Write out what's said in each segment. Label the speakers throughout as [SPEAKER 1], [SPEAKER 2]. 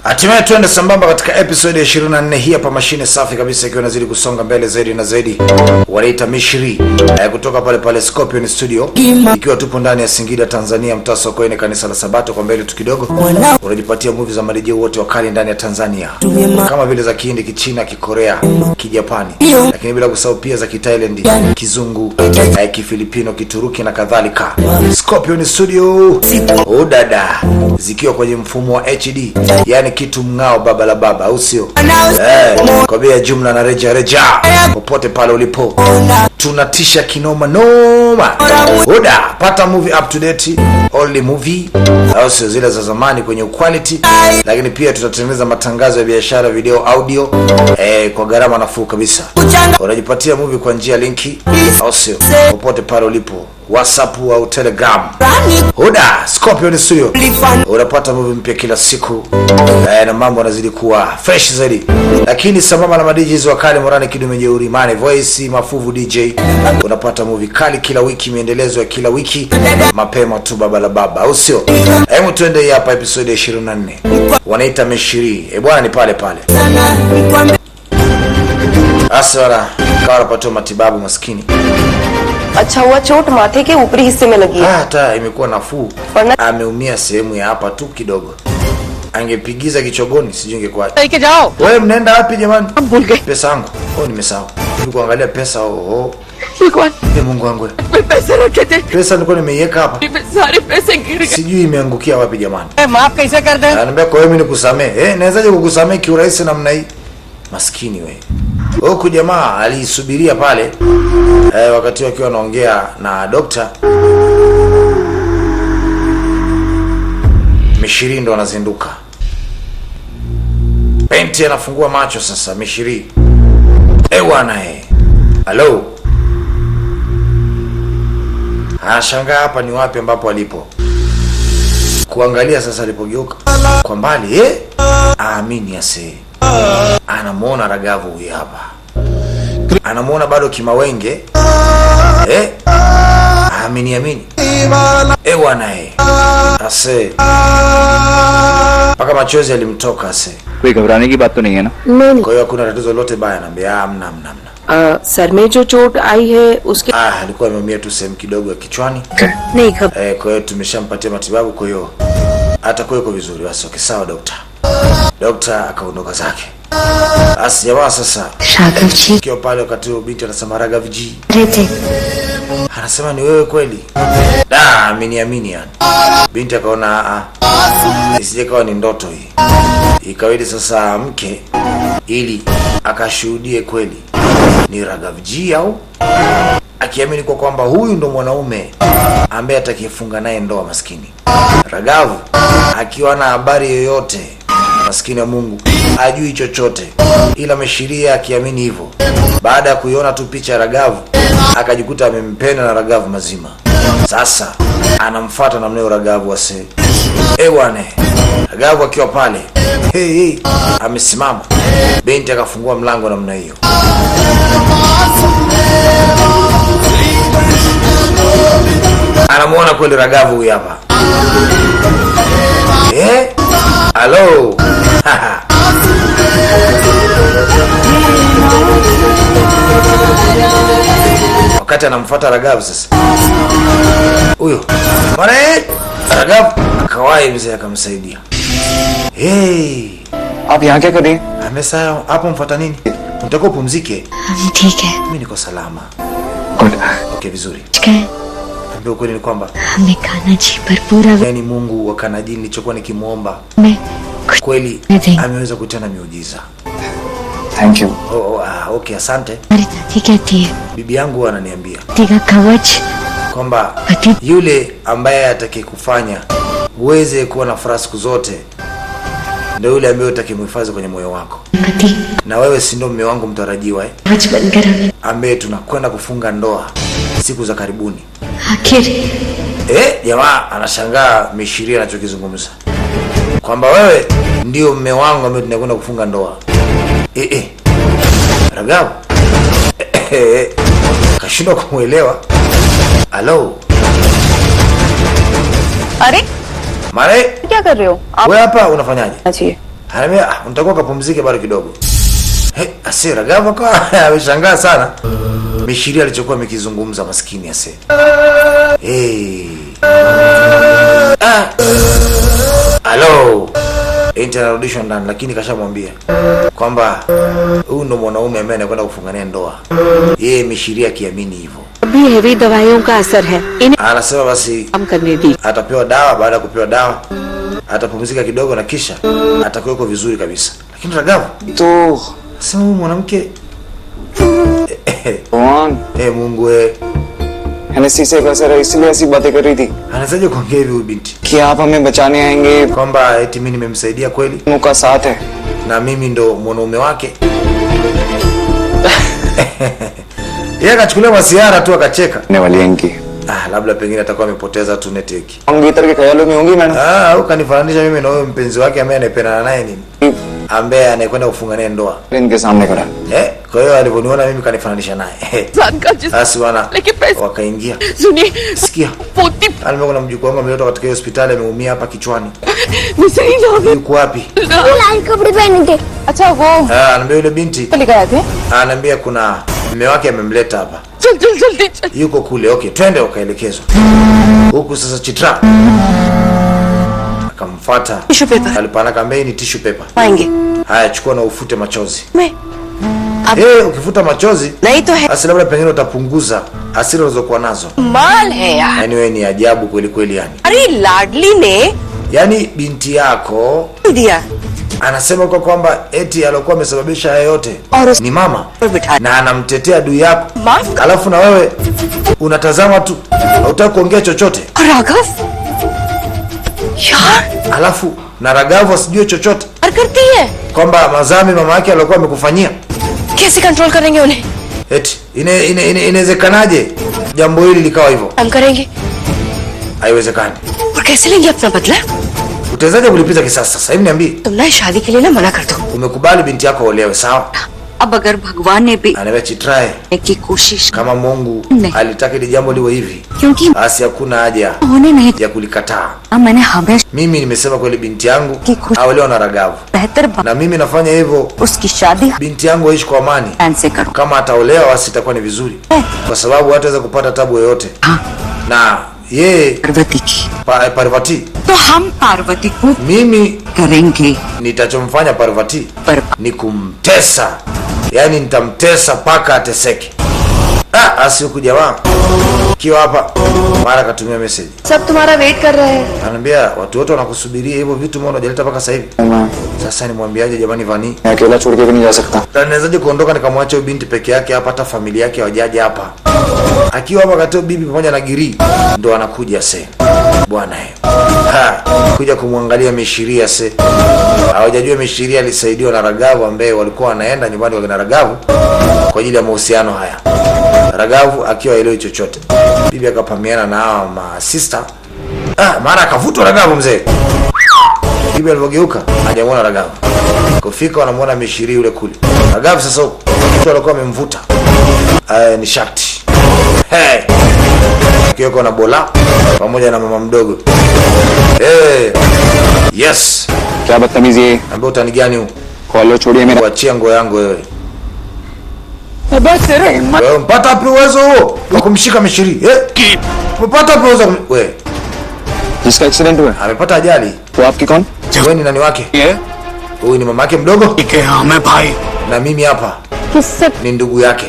[SPEAKER 1] Hatimaye tuende sambamba katika episode ya 24 hii hapa, mashine safi kabisa ikiwa inazidi kusonga mbele zaidi na zaidi. Wanaita Mishri kutoka pale Scorpion Studio, ikiwa tupo ndani ya Singida Tanzania, mtaa Sokoine, kanisa la Sabato. Kwa mbele tu kidogo unajipatia movie za marejeo wote wakali ndani ya Tanzania, kama vile za Kihindi, Kichina, Kikorea, Kijapani, lakini bila kusahau pia za Kitailand, Kizungu, Kifilipino, Kituruki na kadhalika. Scorpion Studio dada, zikiwa kwenye mfumo wa HD, yani kitu mngao baba la baba, au sio? Kwa bei ya jumla na reja popote pale ulipo, tunatisha kinoma noma. Oda, pata movie up to date, only movie, au sio, zile za zamani kwenye quality, lakini pia tutatengeneza matangazo ya biashara, video, audio kwa gharama nafuu kabisa. Unajipatia movie kwa njia linki, au sio, popote pale ulipo, WhatsApp au Telegram. Oda, Scorpion Studio, unapata movie mpya kila siku, na mambo yanazidi kuwa fresh zaidi. Lakini sambamba na DJs wakali, Morani Kidume, Jeuri Mane Voice, Mafuvu DJ, unapata movie kali kila wiki, miendelezo ya kila wiki, mapema tu baba la baba, au sio? Hebu tuende hapa episode ya 24. Wanaita Mishri. Bwana ni pale. Asara kawa pato matibabu maskini.
[SPEAKER 2] अच्छा हुआ चोट माथे के ऊपरी हिस्से में लगी है।
[SPEAKER 1] Hata imekuwa nafuu. Ameumia sehemu ya hapa tu kidogo. Angepigiza kichogoni sijui ingekuwa.
[SPEAKER 2] Take jao.
[SPEAKER 1] Wewe mnaenda wapi jamani?
[SPEAKER 2] Bhul gaye.
[SPEAKER 1] Pesa yangu. Nimesahau. Nikuangalia pesa.
[SPEAKER 2] Bhagwan.
[SPEAKER 1] Mungu wangu.
[SPEAKER 2] पैसे रखे थे।
[SPEAKER 1] Pesa nilikuwa nimeiweka hapa.
[SPEAKER 2] सारे पैसे गिर गए।
[SPEAKER 1] Sijui imeangukia wapi jamani.
[SPEAKER 2] माफ कैसे कर दे?
[SPEAKER 1] Ananiambia kwa hiyo mimi nikusamee. Nawezaje kukusamee kiurahisi namna hii? Maskini wewe. Huko jamaa alisubiria pale wakati wakiwa wanaongea na dokta. Mishiri ndo anazinduka. Penti anafungua macho sasa Mishiri. Bwana Hello. Anashangaa hapa ni wapi ambapo alipo. Kuangalia sasa alipogeuka kwa mbali amini ase. Anamuona Ragavu huyu hapa. Anamuona bado Kimawenge. Amini. Bwana ase. Paka machozi alimtoka ase.
[SPEAKER 3] कोई घबराने की बात तो नहीं है ना?
[SPEAKER 2] नहीं।
[SPEAKER 1] Kwa hiyo hakuna tatizo lolote baya, anambia amna.
[SPEAKER 2] Sir में जो चोट आई है उसके
[SPEAKER 1] alikuwa ameumia tu sehemu kidogo ya kichwani.
[SPEAKER 2] नहीं खबर।
[SPEAKER 1] Kwa hiyo tumeshampatia matibabu, kwa hiyo atakuwa yuko vizuri. Basi okay, sawa dokta. Dokta akaondoka zake. Basi jamaa sasa
[SPEAKER 2] Raghav
[SPEAKER 1] kio pale wakati huo binti anasema Ragav ji.
[SPEAKER 2] जी
[SPEAKER 1] Anasema ni wewe kweli? Amini yani. Binti akaona isije kawa ni ndoto hii. Ikawili sasa mke ili akashuhudie kweli ni Ragav ji, au akiamini kwa kwamba huyu ndo mwanaume ambaye atakifunga naye ndoa. Maskini Ragav akiwa na habari yoyote, maskini ya Mungu ajui chochote, ila Meshiria akiamini hivyo. Baada ya kuiona tu picha ya Ragav akajikuta amempenda na Ragav mazima. Sasa anamfuata na mneo Ragav wase. Bwana Ragav akiwa pale amesimama, binti akafungua mlango namna hiyo. Anamuona kweli Ragav huyu hapa. Hello. Wakati anamfuata Ragav sasa, huyo bwana Ragav akawahi mzee akamsaidia.
[SPEAKER 3] आप यहाँ क्या कर रहे हैं?
[SPEAKER 1] Amesema hapo mfuata nini? Mtakuwa pumzike.
[SPEAKER 4] ठीक है।
[SPEAKER 1] Mimi niko salama.
[SPEAKER 3] Good.
[SPEAKER 1] Okay, vizuri.
[SPEAKER 4] क्या
[SPEAKER 1] Ambia ukweli ni kwamba
[SPEAKER 4] हमने खाना जी पर पूरा
[SPEAKER 1] yani Mungu wa Kanaji nilichokuwa nikimuomba
[SPEAKER 4] में
[SPEAKER 1] kweli ameweza kutenda miujiza.
[SPEAKER 3] Thank you.
[SPEAKER 1] Okay, asante.
[SPEAKER 4] हमारी दादी कहती है
[SPEAKER 1] Bibi yangu ananiambia
[SPEAKER 4] तेरा कवच
[SPEAKER 1] kwamba yule ambaye atakayekufanya uweze kuwa na furaha siku zote ndio yule ambaye utakimhifadhi kwenye moyo wako.
[SPEAKER 4] पति
[SPEAKER 1] Na wewe si ndio mume wangu mtarajiwa
[SPEAKER 4] कवच बनकर हमें
[SPEAKER 1] ambaye tunakwenda kufunga ndoa siku za karibuni.
[SPEAKER 4] आखिर
[SPEAKER 1] Jamaa anashangaa Mishiria anachokizungumza kwamba wewe ndio mume wangu ambaye tunakwenda kufunga ndoa. Ragav kashindwa kumuelewa. Hello.
[SPEAKER 2] अरे
[SPEAKER 1] Mare,
[SPEAKER 2] क्या कर रहे हो आप?
[SPEAKER 1] wewe hapa unafanyaje?
[SPEAKER 2] चाहिए
[SPEAKER 1] Anambia unatakiwa kapumzike bado kidogo. Ase Ragavu kwa ameshangaa sana. Mishiri alichokuwa amekizungumza maskini ase. Hello. Inarudishwa ndani lakini kashamwambia kwamba huyu ndo mwanaume ambaye anakwenda kufungania ndoa. Yeye Mishiri akiamini hivyo.
[SPEAKER 4] अभी हेवी दवाइयों का असर है इन्हें
[SPEAKER 1] Anasema basi
[SPEAKER 4] काम करने दी
[SPEAKER 1] atapewa dawa, baada ya kupewa dawa atapumzika kidogo na kisha atakuwa vizuri kabisa. Lakini Ragavu
[SPEAKER 3] तो
[SPEAKER 1] sema huyu mwanamke
[SPEAKER 3] कौन
[SPEAKER 1] Mungu
[SPEAKER 3] एनेस्थीसिया का असर है इसलिए ऐसी बातें कर रही थी
[SPEAKER 1] anawezaje kuongea hivi huyu binti
[SPEAKER 3] कि आप हमें बचाने आएंगे,
[SPEAKER 1] kwamba eti mimi nimemsaidia kweli
[SPEAKER 3] उनका साथ है.
[SPEAKER 1] na mimi ndo mwanaume wake. Yeye akachukulia masiara tu akacheka.
[SPEAKER 3] ने वाली इनकी
[SPEAKER 1] Labda pengine atakuwa amepoteza tu network.
[SPEAKER 3] अंगीतर के ख्यालों में होंगी madam.
[SPEAKER 1] Au kanifananisha mimi na huyo mpenzi wake ambaye anapendana naye nini? Ambaye anakwenda kufungania ndoa.
[SPEAKER 3] इनके सामने खड़ा.
[SPEAKER 1] Kwa hiyo aliponiona mimi kanifananisha naye. Basi bwana wakaingia. Sikia. Alimekuwa na mjukuu wangu ameleta katika hospitali ameumia hapa kichwani. Yuko wapi?
[SPEAKER 2] लाल कपड़े पहने थे. अच्छा वो
[SPEAKER 1] Anambia yule binti.
[SPEAKER 2] चले गए थे.
[SPEAKER 1] Anambia kuna mume wake amemleta hapa. Yuko kule. Okay, twende ukaelekezwa. Huku sasa Chitra akamfuata.
[SPEAKER 2] Tissue paper
[SPEAKER 1] Alipana kambei ni tissue paper.
[SPEAKER 2] आएंगे.
[SPEAKER 1] Haya chukua na ufute machozi.
[SPEAKER 2] मैं
[SPEAKER 1] Ukifuta machozi
[SPEAKER 2] नहीं तो है.
[SPEAKER 1] basi labda pengine utapunguza hasira ulizokuwa nazo.
[SPEAKER 2] माल है यार.
[SPEAKER 1] Yaani wewe ni ajabu kweli kweli yani.
[SPEAKER 2] अरे लाडली ने
[SPEAKER 1] Yaani binti yako
[SPEAKER 2] दिया
[SPEAKER 1] anasema kwa kwamba eti alikuwa amesababisha haya yote ni mama
[SPEAKER 2] और बिठा
[SPEAKER 1] na anamtetea adui yako.
[SPEAKER 2] माफ कर.
[SPEAKER 1] Alafu na wewe unatazama tu, hutaki kuongea chochote.
[SPEAKER 2] Raghav यार
[SPEAKER 1] Alafu na Ragavu asijue chochote
[SPEAKER 2] और करती है.
[SPEAKER 1] kwamba mazami mama yake alikuwa amekufanyia.
[SPEAKER 2] कैसे कंट्रोल करेंगे उन्हें?
[SPEAKER 1] Eti inawezekanaje jambo hili likawa hivyo?
[SPEAKER 2] हम करेंगे.
[SPEAKER 1] Haiwezekani.
[SPEAKER 2] और कैसे लेंगे अपना बदला?
[SPEAKER 1] Utawezaje kulipiza kisasi sasa? Hivi niambie.
[SPEAKER 2] तुम ना शादी के लिए ना मना कर दो.
[SPEAKER 1] Umekubali binti yako olewe, sawa?
[SPEAKER 4] अब अगर भगवान ने भी
[SPEAKER 1] Anawe Chitrae
[SPEAKER 4] की कोशिश
[SPEAKER 1] kama Mungu
[SPEAKER 4] Ne.
[SPEAKER 1] alitaka ile jambo liwe hivi,
[SPEAKER 4] क्योंकि
[SPEAKER 1] basi hakuna haja
[SPEAKER 4] उन्होंने नहीं
[SPEAKER 1] ya kulikataa.
[SPEAKER 4] मैंने हमेशा
[SPEAKER 1] Mimi nimesema kweli binti yangu
[SPEAKER 4] Ki kush-
[SPEAKER 1] aolewe na Ragavu.
[SPEAKER 4] बेहतर
[SPEAKER 1] Na mimi nafanya hivyo
[SPEAKER 4] उसकी शादी
[SPEAKER 1] binti yangu aishi kwa amani.
[SPEAKER 4] Plan से करो
[SPEAKER 1] Kama ataolewa basi itakuwa ni vizuri. Kwa sababu hataweza kupata tabu yoyote.
[SPEAKER 4] हाँ
[SPEAKER 1] Na yeye
[SPEAKER 4] Parvati की
[SPEAKER 1] Parvati,
[SPEAKER 4] तो हम पार्वती को
[SPEAKER 1] mimi
[SPEAKER 4] करेंगे
[SPEAKER 1] nitachomfanya Parvati
[SPEAKER 4] पर
[SPEAKER 1] ni kumtesa. Yaani nitamtesa paka ateseke. Asi huku jamaa kiwa hapa mara katumia message.
[SPEAKER 2] सब तुम्हारा वेट कर रहे हैं.
[SPEAKER 1] Ananiambia watu wote wanakusubiria hivyo vitu mbona hujaleta paka sasa hivi?
[SPEAKER 3] मैं
[SPEAKER 1] Sasa nimwambiaje jamani Vani?
[SPEAKER 3] अकेला छोड़ के भी नहीं जा सकता.
[SPEAKER 1] Na niwezaje kuondoka nikamwacha huyu binti peke yake hapa, hata familia yake hawajaje hapa. Akiwa hapa katao bibi pamoja na Giri ndo anakuja se. Bwana kuja kumwangalia Mishiria se. Hawajajua Mishiria alisaidiwa na Ragavu ambaye walikuwa wanaenda nyumbani kwa Ragavu kwa ajili ya mahusiano haya. Ragavu akiwa elewi chochote. Bibi akapamiana na hawa ma sister. Mara akavutwa Ragavu mzee. Bibi alipogeuka hajamuona Ragavu. Kufika wanamuona Mishiri yule kule. Ragavu sasa huko mtu alikuwa amemvuta. Ni shakti. Kioko na Bola pamoja na mama mdogo. Yes.
[SPEAKER 3] क्या बदतमीजी है.
[SPEAKER 1] Ambaye utani gani huu?
[SPEAKER 3] कॉलो छोड़िए मेरा.
[SPEAKER 1] Kuachia nguo yangu wewe. Wewe mpata wapi uwezo huo wa kumshika Mishiri? Mpata wapi uwezo wewe?
[SPEAKER 3] जिसका एक्सीडेंट हुआ
[SPEAKER 1] Amepata ajali.
[SPEAKER 3] वो आपकी कौन.
[SPEAKER 1] Wewe ni nani wake? Huyu ni mamake mdogo? Na mimi hapa
[SPEAKER 5] किससे
[SPEAKER 1] ni ndugu yake.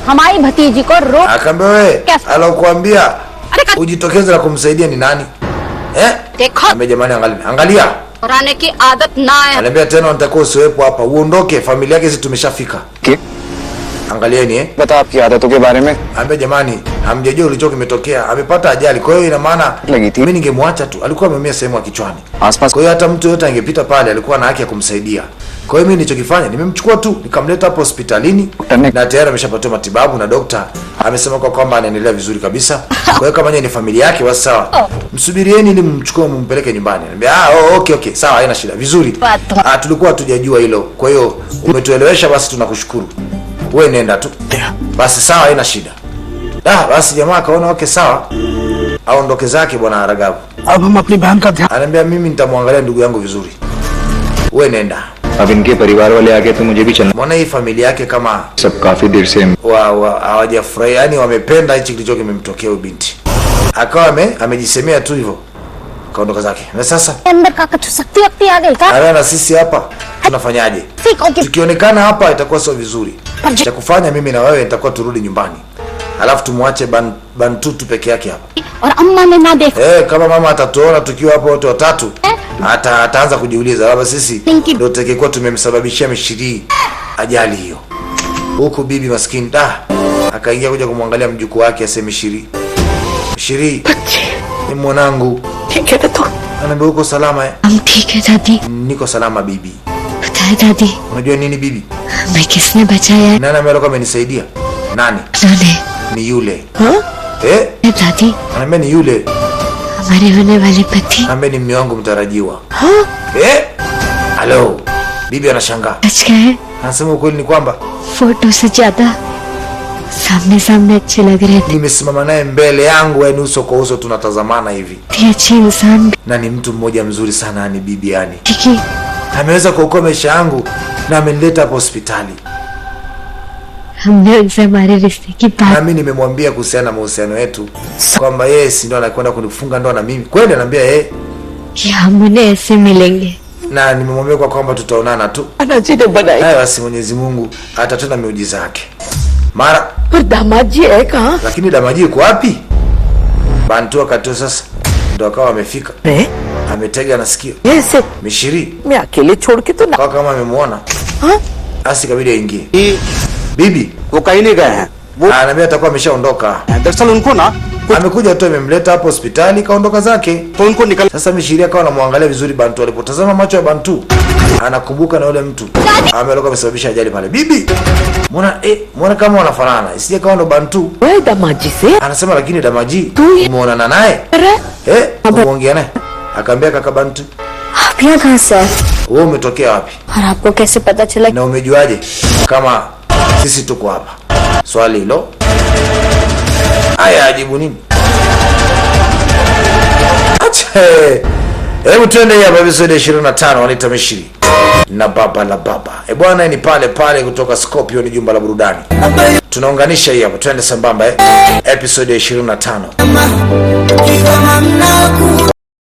[SPEAKER 5] हमारी भतीजी को रो
[SPEAKER 1] Akaambia wewe, alokuambia ujitokeze na kumsaidia ni nani?
[SPEAKER 5] देखो
[SPEAKER 1] Ambe jamani angalia.
[SPEAKER 5] कराने की आदत ना है.
[SPEAKER 1] Anambia tena unatakiwa usiwepo hapa. Uondoke, familia yake sisi tumeshafika.
[SPEAKER 3] के
[SPEAKER 1] Angalieni
[SPEAKER 3] बता आपकी आदतों के बारे में.
[SPEAKER 1] Ambe jamani, hamjajua ulicho kimetokea. Amepata ajali. Kwa hiyo ina maana
[SPEAKER 3] Lagi thi.
[SPEAKER 1] mimi ningemwacha tu. Alikuwa ameumia sehemu ya kichwani.
[SPEAKER 3] आसपास
[SPEAKER 1] Kwa hiyo hata mtu yote angepita pale alikuwa na haki ya kumsaidia. Kwa hiyo mimi nilichokifanya nimemchukua tu nikamleta hapo hospitalini na tayari ameshapatiwa matibabu na dokta amesema kwa kwamba anaendelea vizuri kabisa. Kwa hiyo kama nyinyi ni familia yake basi sawa. Msubirieni ili mchukue mumpeleke nyumbani. Niambia okay sawa haina shida. Vizuri. Tulikuwa hatujajua hilo. Kwa hiyo umetuelewesha basi tunakushukuru. Wewe nenda tu. Basi sawa haina shida. Basi jamaa akaona okay sawa. Aondoke zake bwana Ragavu.
[SPEAKER 6] अब हम अपनी बहन का ध्यान.
[SPEAKER 1] Ananiambia mimi nitamwangalia ndugu yangu vizuri. wewe nenda.
[SPEAKER 3] अब इनके परिवार वाले आ गए तो मुझे भी चलना.
[SPEAKER 1] Mbona hii familia yake kama
[SPEAKER 3] सब काफी देर से
[SPEAKER 1] hawajafurahi, yani wamependa hichi kilicho kimemtokea huyu binti. Akawa amejisemea tu hivyo. Kaondoka zake. Na sasa
[SPEAKER 5] अंदर का कुछ शक्ति वक्ति आ गई का
[SPEAKER 1] na sisi hapa tunafanyaje? Tukionekana hapa itakuwa sio vizuri. Cha kufanya mimi na wewe nitakuwa turudi nyumbani. Alafu tumwache Bantutu peke yake hapa.
[SPEAKER 5] और अम्मा ने ना देख
[SPEAKER 1] Kama mama atatuona tukiwa hapo wote watatu, ataanza kujiuliza labda sisi ndio tutakayekuwa tumemsababishia Mishiri ajali hiyo. Huku bibi maskini akaingia kuja kumwangalia mjukuu wake aseme Mishiri ni mwanangu.
[SPEAKER 2] ठीक है तो
[SPEAKER 1] Anaambia uko salama?
[SPEAKER 4] हम ठीक है दादी.
[SPEAKER 1] Niko salama bibi.
[SPEAKER 4] बताए दादी,
[SPEAKER 1] Unajua nini bibi?
[SPEAKER 4] मैं किसने बचाया?
[SPEAKER 1] Nani ambaye amenisaidia? Nani?
[SPEAKER 4] उन्होंने.
[SPEAKER 1] Ni yule.
[SPEAKER 2] हाँ
[SPEAKER 4] दादी,
[SPEAKER 1] Anaambia ni yule.
[SPEAKER 4] हमारे होने वाले पति.
[SPEAKER 1] Anaambia ni mume wangu mtarajiwa.
[SPEAKER 2] हाँ
[SPEAKER 1] Halo. Bibi anashangaa.
[SPEAKER 4] सच कहे,
[SPEAKER 1] Anasema ukweli ni kwamba
[SPEAKER 4] photo से ज्यादा सामने सामने अच्छे लग रहे थे.
[SPEAKER 1] nimesimama naye mbele yangu, yani uso kwa uso tunatazamana hivi.
[SPEAKER 4] इतने अच्छे इंसान भी.
[SPEAKER 1] Na ni mtu mmoja mzuri sana, yani bibi, yani
[SPEAKER 4] ठीक
[SPEAKER 1] ameweza kuokoa maisha yangu na amenileta hapa hospitali.
[SPEAKER 4] हमने उनसे हमारे रिश्ते की
[SPEAKER 1] Na
[SPEAKER 4] बात.
[SPEAKER 1] mimi nimemwambia kuhusiana na mahusiano yetu kwamba yeye si ndo anakwenda kunifunga ndoa na mimi. Kweli ananiambia
[SPEAKER 4] कि हम उन्हें ऐसे मिलेंगे.
[SPEAKER 1] na nimemwambia kwa kwamba tutaonana tu.
[SPEAKER 2] अन्ना जी ने बनाई
[SPEAKER 1] Haya basi, Mwenyezi Mungu atatenda miujiza yake. Mara
[SPEAKER 2] पर दामाद जी है कहाँ
[SPEAKER 1] lakini Damaji yuko wapi? Bantu wakati sasa ndo akawa amefika. Ametega na sikio.
[SPEAKER 2] ऐसे
[SPEAKER 1] Mishiri
[SPEAKER 2] मैं अकेले छोड़ के तो ना
[SPEAKER 1] kwa kama amemuona.
[SPEAKER 2] हाँ
[SPEAKER 1] Asi kabidi aingie. Bibi
[SPEAKER 3] वो कहीं नहीं गए हैं. वो
[SPEAKER 1] ananiambia atakuwa ameshaondoka.
[SPEAKER 3] दरअसल उनको ना
[SPEAKER 1] Amekuja tu amemleta hapo hospitali kaondoka zake.
[SPEAKER 3] तो उनको निकल.
[SPEAKER 1] Sasa Mishiri akawa anamwangalia vizuri Bantu, alipotazama macho ya Bantu anakumbuka na yule mtu ambaye amesababisha ajali pale. Bibi muona kama wanafanana, isije kawa ndo Bantu.
[SPEAKER 2] वही दामाद जी से
[SPEAKER 1] Anasema lakini Damaji
[SPEAKER 2] Tu-
[SPEAKER 1] umeonana naye? Umeongea naye? Akaambia kaka Bantu,
[SPEAKER 4] आप यहाँ कहाँ से आए?
[SPEAKER 1] wewe umetokea wapi?
[SPEAKER 4] और आपको कैसे पता चला?
[SPEAKER 1] Na umejuaje kama sisi tuko hapa? Swali hilo. Aya, ajibu nini? Acha. Hebu twende hapa episode 25 wanaita Mishiri na baba la baba. Bwana ni pale pale kutoka Scorpio ni jumba la burudani. Tunaunganisha hii hapa. Twende sambamba episode 25.